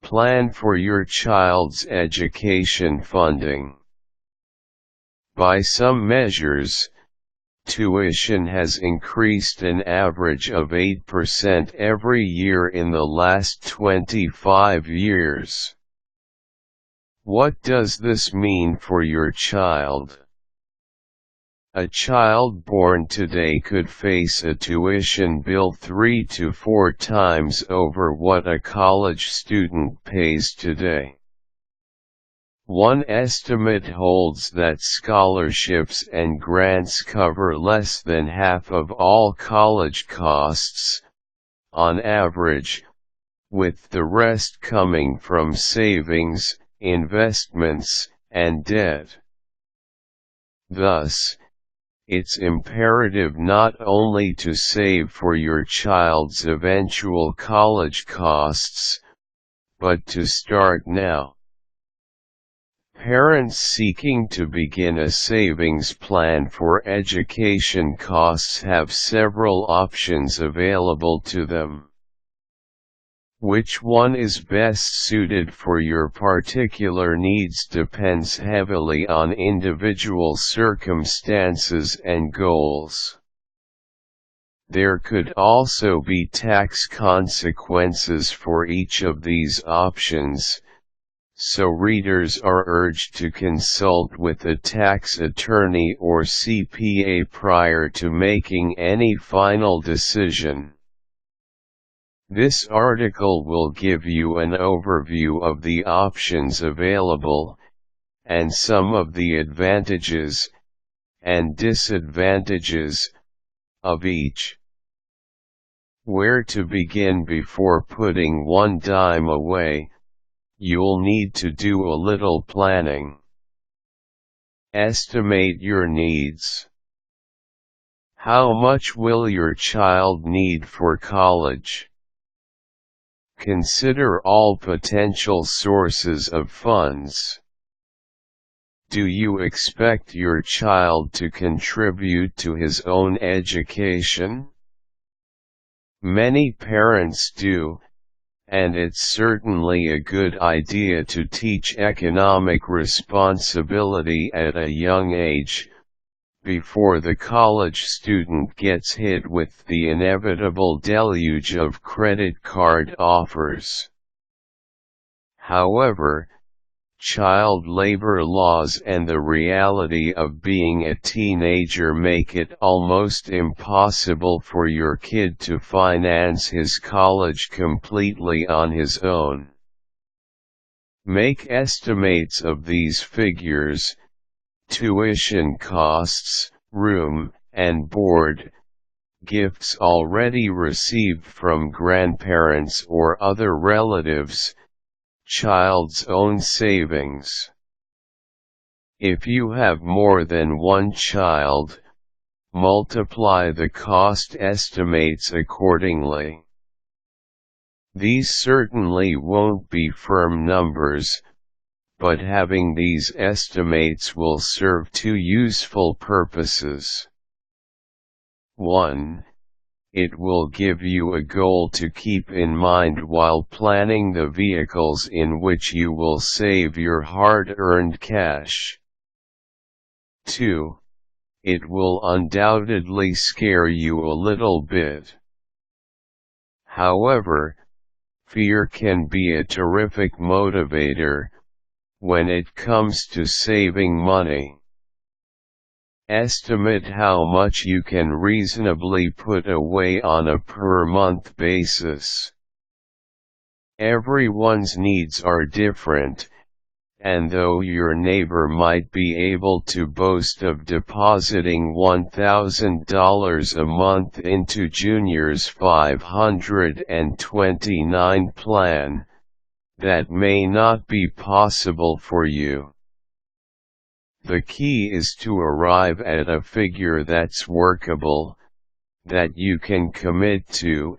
Plan for your child's education funding. By some measures, tuition has increased an average of 8% every year in the last 25 years. What does this mean for your child? A child born today could face a tuition bill 3 to 4 times over what a college student pays today. One estimate holds that scholarships and grants cover less than half of all college costs, on average, with the rest coming from savings, investments, and debt. Thus, it's imperative not only to save for your child's eventual college costs, but to start now. Parents seeking to begin a savings plan for education costs have several options available to them. Which one is best suited for your particular needs depends heavily on individual circumstances and goals. There could also be tax consequences for each of these options, so readers are urged to consult with a tax attorney or CPA prior to making any final decision. This article will give you an overview of the options available, and some of the advantages and disadvantages of each. Where to begin before putting one dime away? You'll need to do a little planning. Estimate your needs. How much will your child need for college? Consider all potential sources of funds. Do you expect your child to contribute to his own education? Many parents do, and it's certainly a good idea to teach economic responsibility at a young age, before the college student gets hit with the inevitable deluge of credit card offers. However, child labor laws and the reality of being a teenager make it almost impossible for your kid to finance his college completely on his own. Make estimates of these figures: tuition costs, room and board, gifts already received from grandparents or other relatives, child's own savings. If you have more than one child, multiply the cost estimates accordingly. These certainly won't be firm numbers, but having these estimates will serve two useful purposes. 1. It will give you a goal to keep in mind while planning the vehicles in which you will save your hard-earned cash. 2. It will undoubtedly scare you a little bit. However, fear can be a terrific motivator when it comes to saving money. Estimate how much you can reasonably put away on a per-month basis. Everyone's needs are different, and though your neighbor might be able to boast of depositing $1,000 a month into Junior's 529 plan, that may not be possible for you. The key is to arrive at a figure that's workable, that you can commit to,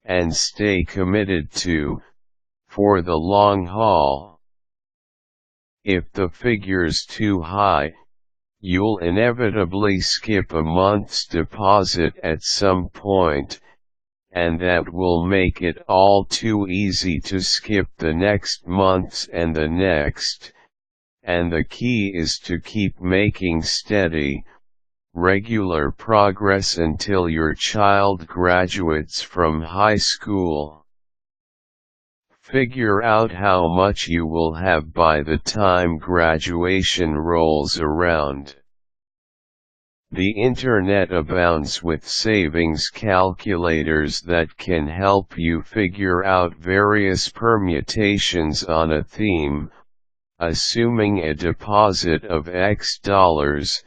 and stay committed to, for the long haul. If the figure's too high, you'll inevitably skip a month's deposit at some point, and that will make it all too easy to skip the next months and the next, and the key is to keep making steady, regular progress until your child graduates from high school. Figure out how much you will have by the time graduation rolls around. The internet abounds with savings calculators that can help you figure out various permutations on a theme, assuming a deposit of X dollars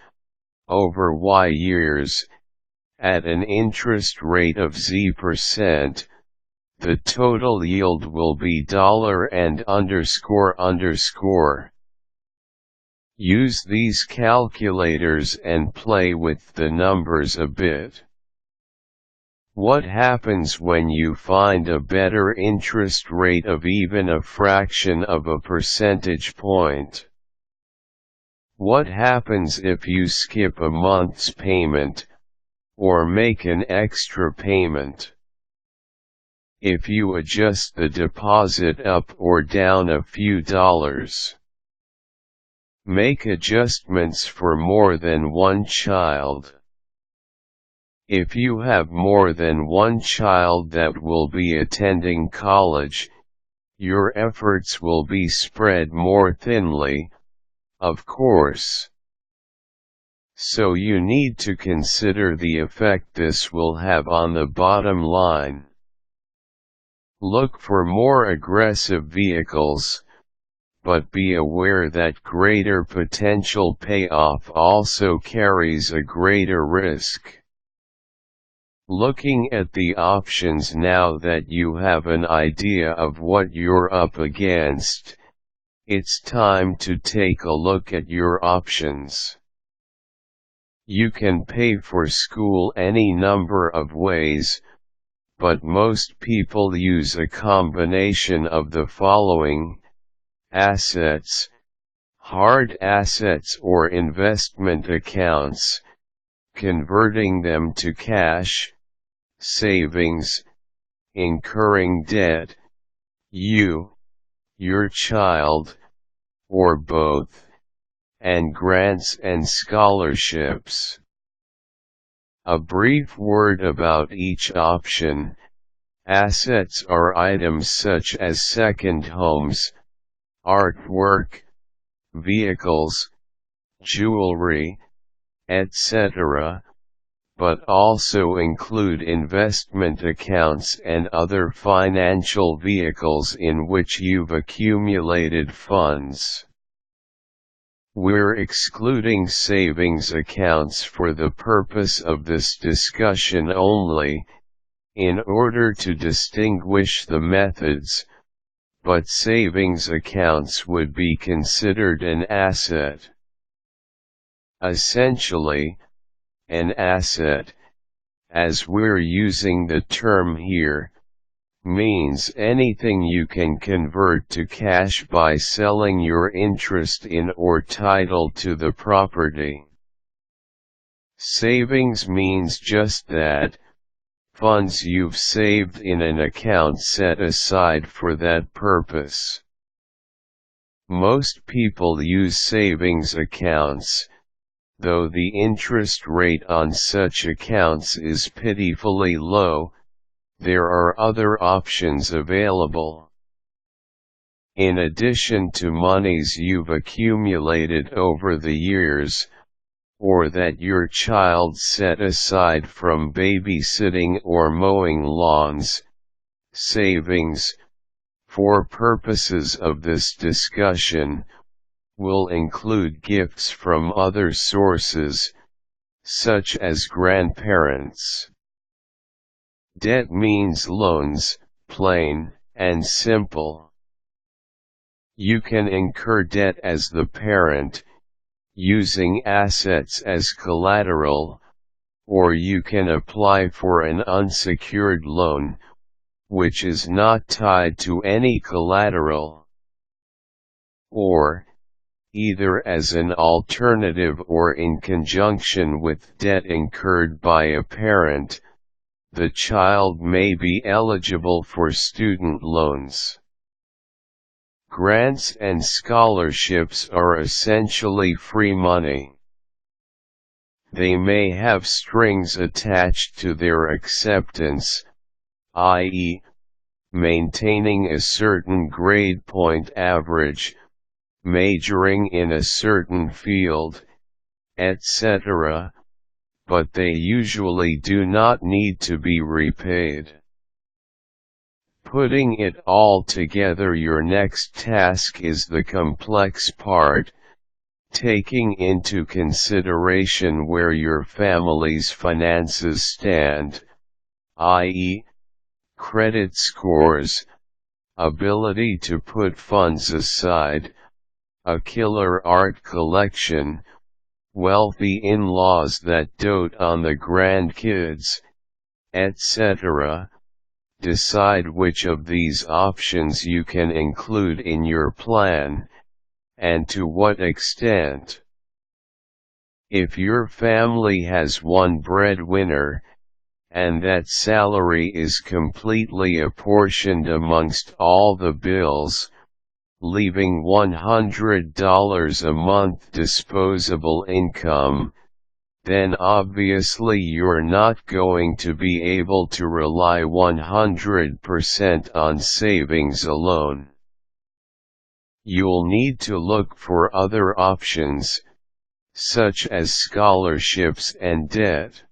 over Y years, at an interest rate of Z%, the total yield will be $. Use these calculators and play with the numbers a bit. What happens when you find a better interest rate of even a fraction of a percentage point? What happens if you skip a month's payment, or make an extra payment? If you adjust the deposit up or down a few dollars? Make adjustments for more than one child. If you have more than one child that will be attending college, your efforts will be spread more thinly, of course. So you need to consider the effect this will have on the bottom line. Look for more aggressive vehicles, but be aware that greater potential payoff also carries a greater risk. Looking at the options now that you have an idea of what you're up against, it's time to take a look at your options. You can pay for school any number of ways, but most people use a combination of the following: assets, hard assets or investment accounts, converting them to cash, savings, incurring debt, your child, or both, and grants and scholarships. A brief word about each option. Assets are items such as second homes, artwork, vehicles, jewelry, etc., but also include investment accounts and other financial vehicles in which you've accumulated funds. We're excluding savings accounts for the purpose of this discussion only, in order to distinguish the methods, but savings accounts would be considered an asset. Essentially, an asset, as we're using the term here, means anything you can convert to cash by selling your interest in or title to the property. Savings means just that, funds you've saved in an account set aside for that purpose. Most people use savings accounts, though the interest rate on such accounts is pitifully low. There are other options available. In addition to monies you've accumulated over the years, or that your child set aside from babysitting or mowing lawns, savings, for purposes of this discussion, will include gifts from other sources, such as grandparents. Debt means loans, plain and simple. You can incur debt as the parent, using assets as collateral, or you can apply for an unsecured loan, which is not tied to any collateral. Or, either as an alternative or in conjunction with debt incurred by a parent, the child may be eligible for student loans. Grants and scholarships are essentially free money. They may have strings attached to their acceptance, i.e., maintaining a certain grade point average, majoring in a certain field, etc., but they usually do not need to be repaid. Putting it all together, your next task is the complex part, taking into consideration where your family's finances stand, i.e., credit scores, ability to put funds aside, a killer art collection, wealthy in-laws that dote on the grandkids, etc. Decide which of these options you can include in your plan, and to what extent. If your family has one breadwinner, and that salary is completely apportioned amongst all the bills, leaving $100 a month disposable income, then obviously you're not going to be able to rely 100% on savings alone. You'll need to look for other options, such as scholarships and debt.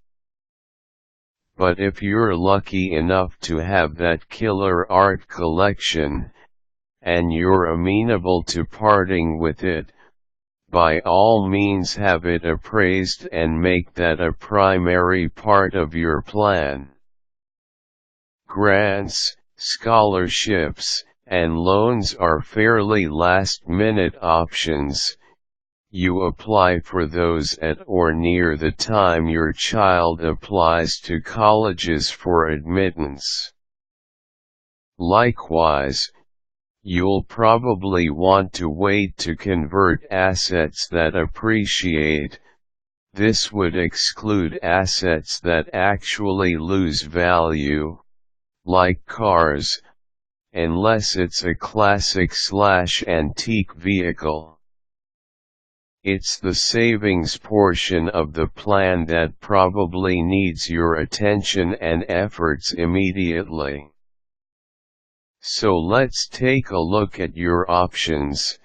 But if you're lucky enough to have that killer art collection, and you're amenable to parting with it, by all means have it appraised and make that a primary part of your plan. Grants, scholarships, and loans are fairly last-minute options. You apply for those at or near the time your child applies to colleges for admittance. Likewise, you'll probably want to wait to convert assets that appreciate. This would exclude assets that actually lose value, like cars, unless it's a classic/antique vehicle. It's the savings portion of the plan that probably needs your attention and efforts immediately. So let's take a look at your options.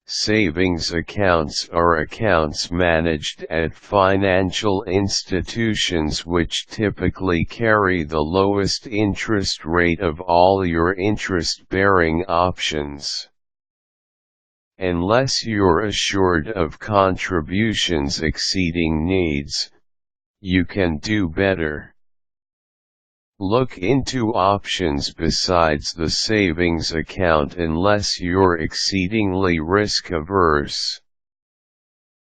Savings accounts are accounts managed at financial institutions which typically carry the lowest interest rate of all your interest-bearing options. Unless you're assured of contributions exceeding needs, you can do better. Look into options besides the savings account unless you're exceedingly risk-averse.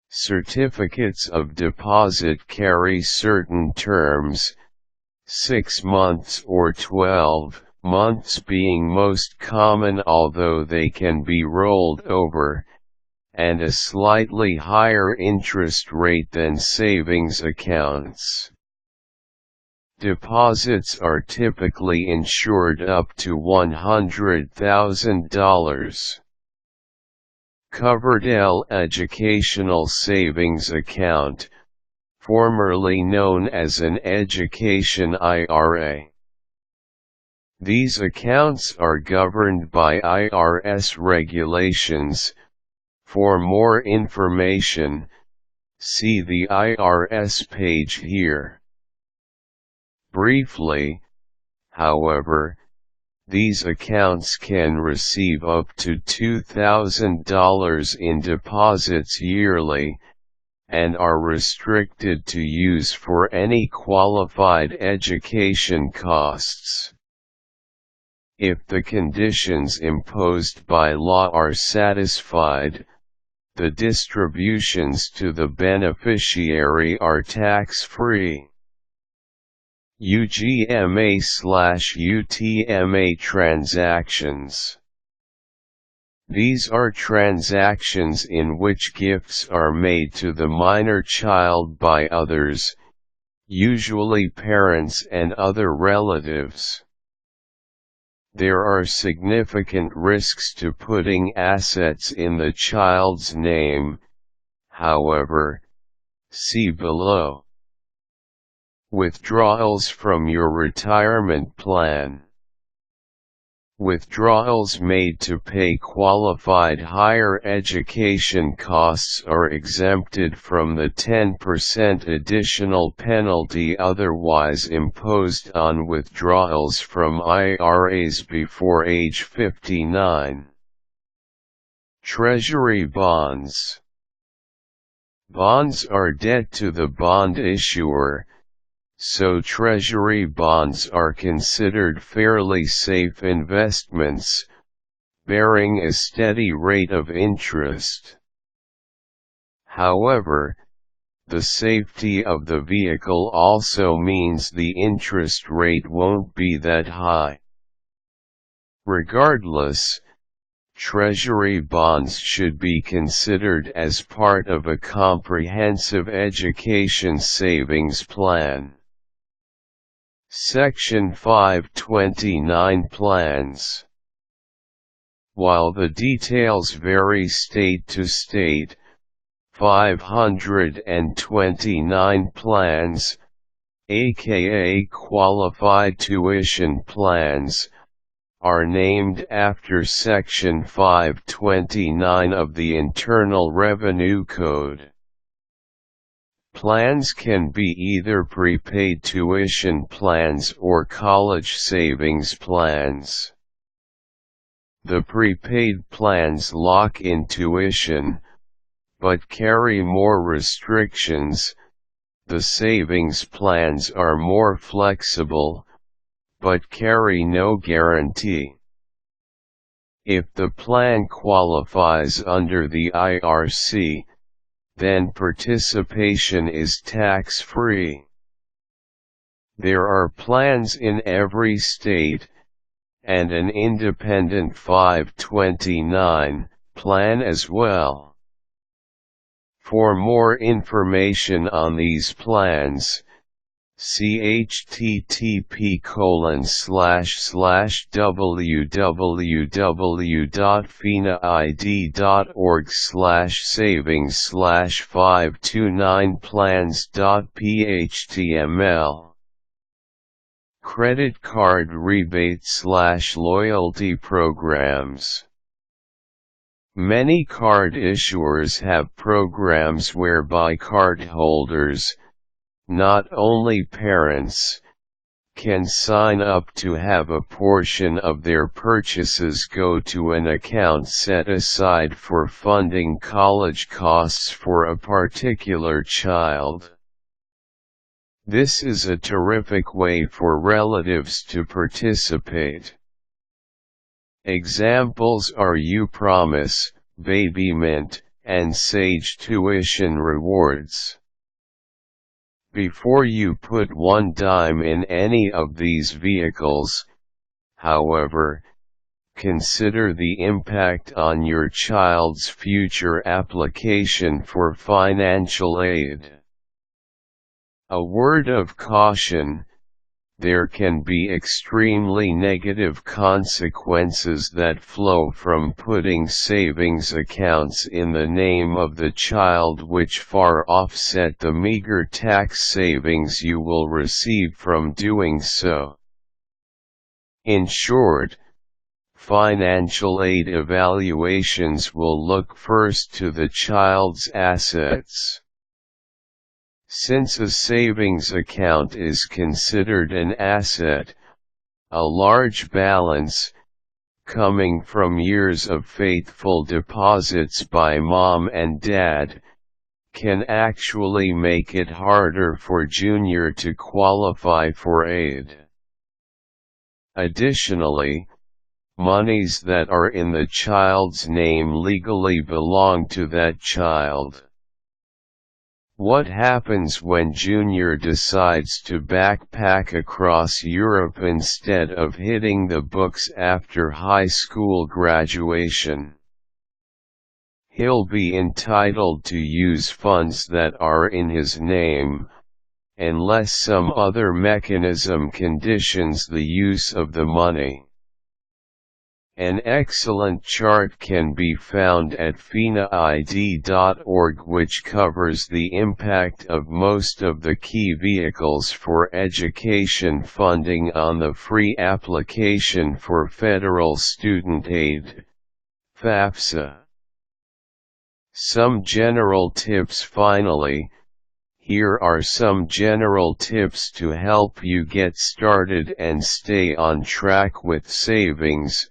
Certificates of deposit carry certain terms, 6 months or 12 months being most common, although they can be rolled over, and a slightly higher interest rate than savings accounts. Deposits are typically insured up to $100,000. Coverdell Educational Savings Account, formerly known as an Education IRA. These accounts are governed by IRS regulations. For more information, see the IRS page here. Briefly, however, these accounts can receive up to $2,000 in deposits yearly, and are restricted to use for any qualified education costs. If the conditions imposed by law are satisfied, the distributions to the beneficiary are tax-free. UGMA/UTMA transactions. These are transactions in which gifts are made to the minor child by others, usually parents and other relatives. There are significant risks to putting assets in the child's name, however, see below. Withdrawals from your retirement plan. Withdrawals made to pay qualified higher education costs are exempted from the 10% additional penalty otherwise imposed on withdrawals from IRAs before age 59. Treasury bonds. Bonds are debt to the bond issuer, so Treasury bonds are considered fairly safe investments, bearing a steady rate of interest. However, the safety of the vehicle also means the interest rate won't be that high. Regardless, Treasury bonds should be considered as part of a comprehensive education savings plan. Section 529 Plans. While the details vary state to state, 529 plans, aka qualified tuition plans, are named after Section 529 of the Internal Revenue Code. Plans can be either prepaid tuition plans or college savings plans. The prepaid plans lock in tuition, but carry more restrictions. The savings plans are more flexible, but carry no guarantee. If the plan qualifies under the IRC, then participation is tax-free. There are plans in every state, and an independent 529 plan as well. For more information on these plans, see http://www.finaid.org/savings/529plans.phtml. Credit card rebate/loyalty programs. Many card issuers have programs whereby cardholders, not only parents, can sign up to have a portion of their purchases go to an account set aside for funding college costs for a particular child. This is a terrific way for relatives to participate. Examples are uPromise, BabyMint, and Sage Tuition Rewards. Before you put one dime in any of these vehicles, however, consider the impact on your child's future application for financial aid. A word of caution: there can be extremely negative consequences that flow from putting savings accounts in the name of the child which far offset the meager tax savings you will receive from doing so. In short, financial aid evaluations will look first to the child's assets. Since a savings account is considered an asset, a large balance, coming from years of faithful deposits by mom and dad, can actually make it harder for Junior to qualify for aid. Additionally, monies that are in the child's name legally belong to that child. What happens when Junior decides to backpack across Europe instead of hitting the books after high school graduation? He'll be entitled to use funds that are in his name, unless some other mechanism conditions the use of the money. An excellent chart can be found at finaid.org, which covers the impact of most of the key vehicles for education funding on the free application for federal student aid, FAFSA. Some general tips. Finally, here are some general tips to help you get started and stay on track with savings.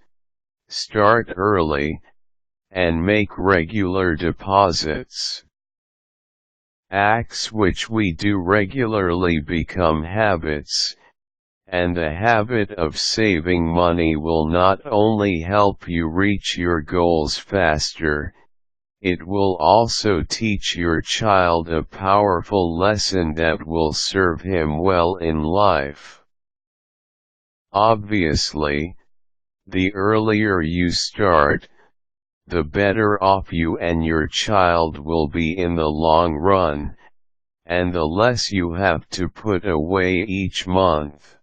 Start early, and make regular deposits. Acts which we do regularly become habits, and the habit of saving money will not only help you reach your goals faster, it will also teach your child a powerful lesson that will serve him well in life. Obviously, the earlier you start, the better off you and your child will be in the long run, and the less you have to put away each month.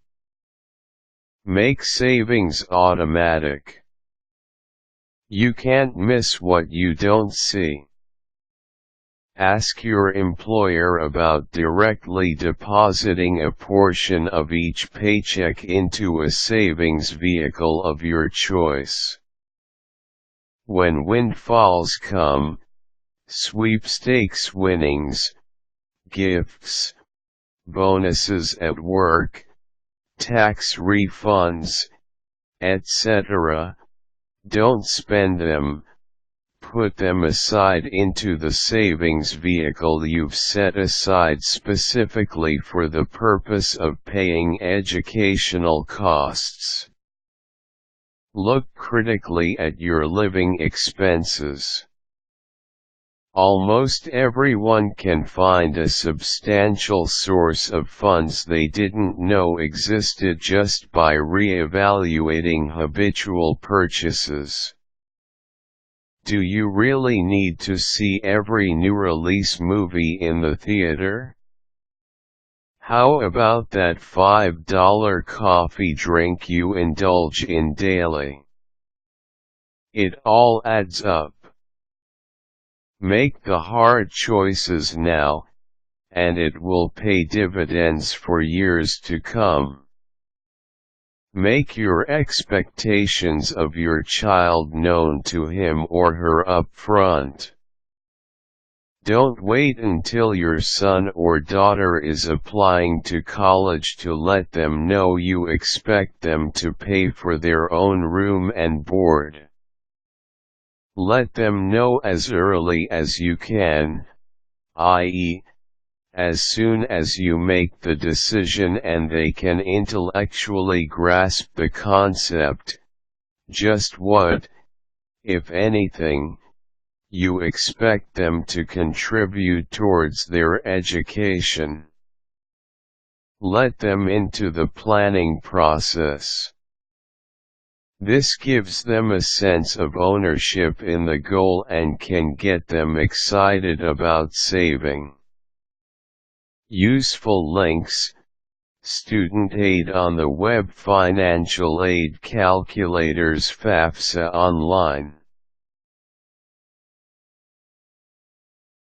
Make savings automatic. You can't miss what you don't see. Ask your employer about directly depositing a portion of each paycheck into a savings vehicle of your choice. When windfalls come, sweepstakes winnings, gifts, bonuses at work, tax refunds, etc., don't spend them. Put them aside into the savings vehicle you've set aside specifically for the purpose of paying educational costs. Look critically at your living expenses. Almost everyone can find a substantial source of funds they didn't know existed just by re-evaluating habitual purchases. Do you really need to see every new release movie in the theater? How about that $5 coffee drink you indulge in daily? It all adds up. Make the hard choices now, and it will pay dividends for years to come. Make your expectations of your child known to him or her up front. Don't wait until your son or daughter is applying to college to let them know you expect them to pay for their own room and board. Let them know as early as you can, i.e., as soon as you make the decision and they can intellectually grasp the concept, just what, if anything, you expect them to contribute towards their education. Let them into the planning process. This gives them a sense of ownership in the goal and can get them excited about saving. Useful links: Student aid on the web, financial aid calculators, FAFSA online.